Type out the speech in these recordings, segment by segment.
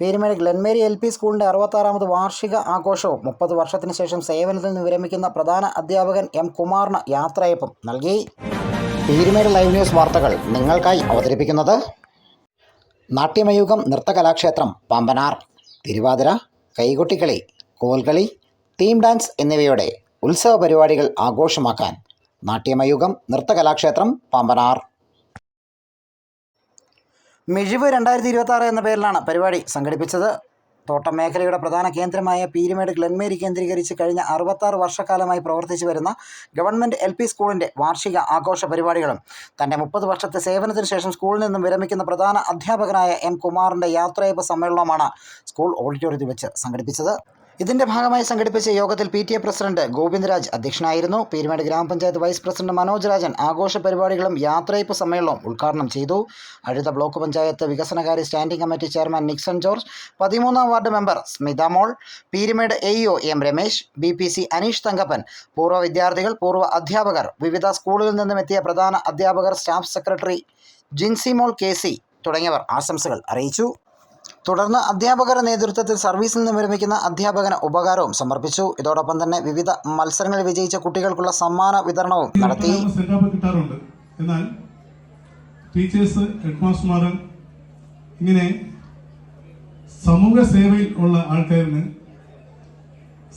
Peermade Glenmary LP സ്കൂളിൻ്റെ 66ാമത് വാർഷിക ആഘോഷവും 30 വർഷത്തിന് ശേഷം സേവനത്തിൽ നിന്ന് വിരമിക്കുന്ന പ്രധാന അധ്യാപകൻ M. കുമാറിന് യാത്രയയപ്പും നൽകി. പീരുമേട് ലൈവ് ന്യൂസ് വാർത്തകൾ നിങ്ങൾക്കായി അവതരിപ്പിക്കുന്നത് നാട്യമയൂഖം നൃത്തകലാക്ഷേത്രം പാമ്പനാർ. തിരുവാതിര, കൈകൊട്ടിക്കളി, കോൽകളി, തീം ഡാൻസ് എന്നിവയുടെ ഉത്സവ പരിപാടികൾ ആഘോഷമാക്കാൻ നാട്യമയൂഖം നൃത്തകലാക്ഷേത്രം പാമ്പനാർ. മിഴിവ് 2026 എന്ന പേരിലാണ് പരിപാടി സംഘടിപ്പിച്ചത്. തോട്ടം മേഖലയുടെ പ്രധാന കേന്ദ്രമായ പീരുമേട് ഗ്ലെൻമേരി കേന്ദ്രീകരിച്ച് കഴിഞ്ഞ 66 വർഷക്കാലമായി പ്രവർത്തിച്ചു വരുന്ന ഗവൺമെൻറ് LP സ്കൂളിൻ്റെ വാർഷിക ആഘോഷ പരിപാടികളും തൻ്റെ 30 വർഷത്തെ സേവനത്തിന് ശേഷം സ്കൂളിൽ നിന്നും വിരമിക്കുന്ന പ്രധാന അധ്യാപകനായ M. കുമാറിൻ്റെ യാത്രയയപ്പ് സമ്മേളനവുമാണ് സ്കൂൾ ഓഡിറ്റോറിയത്തിൽ വെച്ച് സംഘടിപ്പിച്ചത്. ഇതിൻ്റെ ഭാഗമായി സംഘടിപ്പിച്ച യോഗത്തിൽ PTA പ്രസിഡന്റ് ഗോവിന്ദരാജ് അധ്യക്ഷനായിരുന്നു. പീരുമേട് ഗ്രാമപഞ്ചായത്ത് വൈസ് പ്രസിഡന്റ് മനോജ് രാജൻ ആഘോഷ പരിപാടികളും യാത്രയയപ്പ് സമ്മേളനവും ഉദ്ഘാടനം ചെയ്തു. അഴുത ബ്ലോക്ക് പഞ്ചായത്ത് വികസനകാര്യ standing committee chairman Nixon George, 13ാം ward member Smitha Mol, Peermade AEO M. Ramesh, BPC Aneesh Thankappan, പൂർവ്വ വിദ്യാർത്ഥികൾ, പൂർവ്വ അധ്യാപകർ, വിവിധ സ്കൂളുകളിൽ നിന്നും എത്തിയ പ്രധാന അധ്യാപകർ, സ്റ്റാഫ് സെക്രട്ടറി ജിൻസി മോൾ KC തുടങ്ങിയവർ ആശംസകൾ അറിയിച്ചു. തുടർന്ന് അധ്യാപകരുടെ നേതൃത്വത്തിൽ സർവീസിൽ നിന്ന് വിരമിക്കുന്ന അധ്യാപകന് ഉപകാരവും സമർപ്പിച്ചു. ഇതോടൊപ്പം തന്നെ വിവിധ മത്സരങ്ങളിൽ വിജയിച്ച കുട്ടികൾക്കുള്ള സമ്മാന വിതരണവും നടത്തി. എന്നാൽ ടീച്ചേഴ്സ്, ഹെഡ്മാസ്റ്റർമാർ, ഇങ്ങനെ സമൂഹ സേവയിൽ ഉള്ള ആൾക്കാരിന്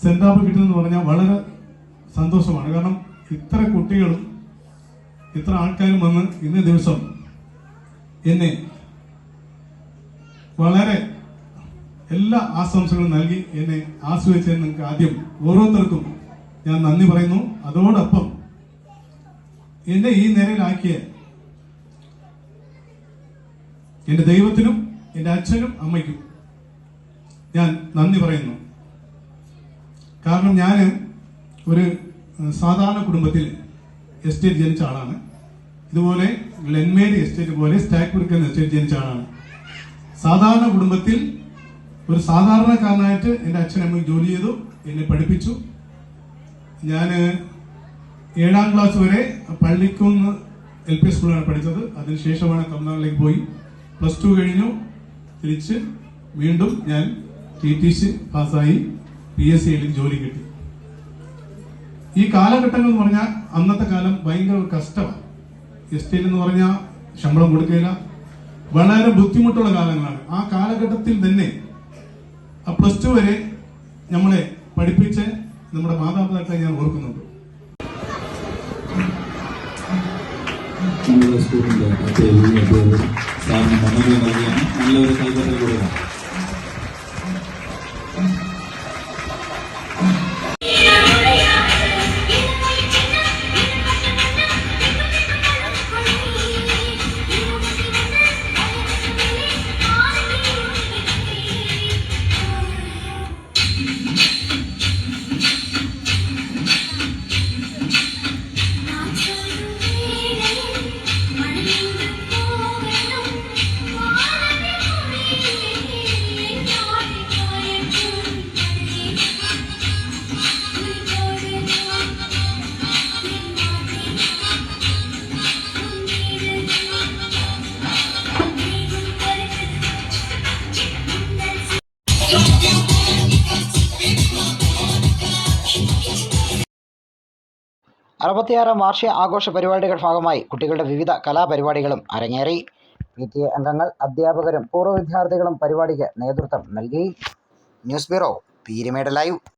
സെൻഡാപ്പ് കിട്ടുന്നതെന്ന് പറഞ്ഞാൽ വളരെ സന്തോഷമാണ്. കാരണം ഇത്ര കുട്ടികളും ഇത്ര ആൾക്കാരും വന്ന് ഇന്നേ ദിവസം എന്നെ വളരെ എല്ലാ ആശംസകളും നൽകി എന്നെ ആസ്വദിച്ചതിന് നിങ്ങൾക്ക് ആദ്യം ഓരോരുത്തർക്കും ഞാൻ നന്ദി പറയുന്നു. അതോടൊപ്പം എന്നെ ഈ നിലയിലാക്കിയ എന്റെ ദൈവത്തിനും എന്റെ അച്ഛനും അമ്മയ്ക്കും ഞാൻ നന്ദി പറയുന്നു. കാരണം ഞാൻ ഒരു സാധാരണ കുടുംബത്തിൽ എസ്റ്റേറ്റ് ജനിച്ച ആളാണ്. ഇതുപോലെ ഗ്ലെൻമേരി എസ്റ്റേറ്റ് പോലെ സ്റ്റാക്ക്ബുർക്കൻ എസ്റ്റേറ്റ് ജനിച്ച ആളാണ്. സാധാരണ കുടുംബത്തിൽ ഒരു സാധാരണക്കാരനായിട്ട് എൻ്റെ അച്ഛനമ്മ ജോലി ചെയ്തു, എന്നെ പഠിപ്പിച്ചു. ഞാൻ 7ാം ക്ലാസ് വരെ പള്ളിക്കുന്ന് LP സ്കൂളിലാണ് പഠിച്ചത്. അതിനുശേഷമാണ് തമിഴ്നാട്ടിലേക്ക് പോയി +2 കഴിഞ്ഞു. തിരിച്ച് വീണ്ടും ഞാൻ TTC പാസ്സായി PSCയിൽ ജോലി കിട്ടി. ഈ കാലഘട്ടങ്ങൾ എന്ന് പറഞ്ഞാൽ അന്നത്തെ കാലം ഭയങ്കര കഷ്ടമാണ്. എസ്റ്റേറ്റ് എന്ന് പറഞ്ഞാൽ ശമ്പളം കൊടുക്കില്ല, വളരെ ബുദ്ധിമുട്ടുള്ള കാലങ്ങളാണ്. ആ കാലഘട്ടത്തിൽ തന്നെ +2 വരെ നമ്മളെ പഠിപ്പിച്ച് നമ്മുടെ മാതാപിതാക്കളെ ഞാൻ ഓർക്കുന്നുണ്ട്. നമ്മുടെ സ്കൂളിന്റെ നല്ലൊരു കൈകാര്യം കൊടുക്കണം. അറുപത്തിയാറാം വാർഷിക ആഘോഷ പരിപാടികളുടെ ഭാഗമായി കുട്ടികളുടെ വിവിധ കലാപരിപാടികളും അരങ്ങേറി. PTA അംഗങ്ങൾ, അധ്യാപകരും പൂർവ്വ വിദ്യാർത്ഥികളും പരിപാടിക്ക് നേതൃത്വം നൽകി. News bureau, Peermade live.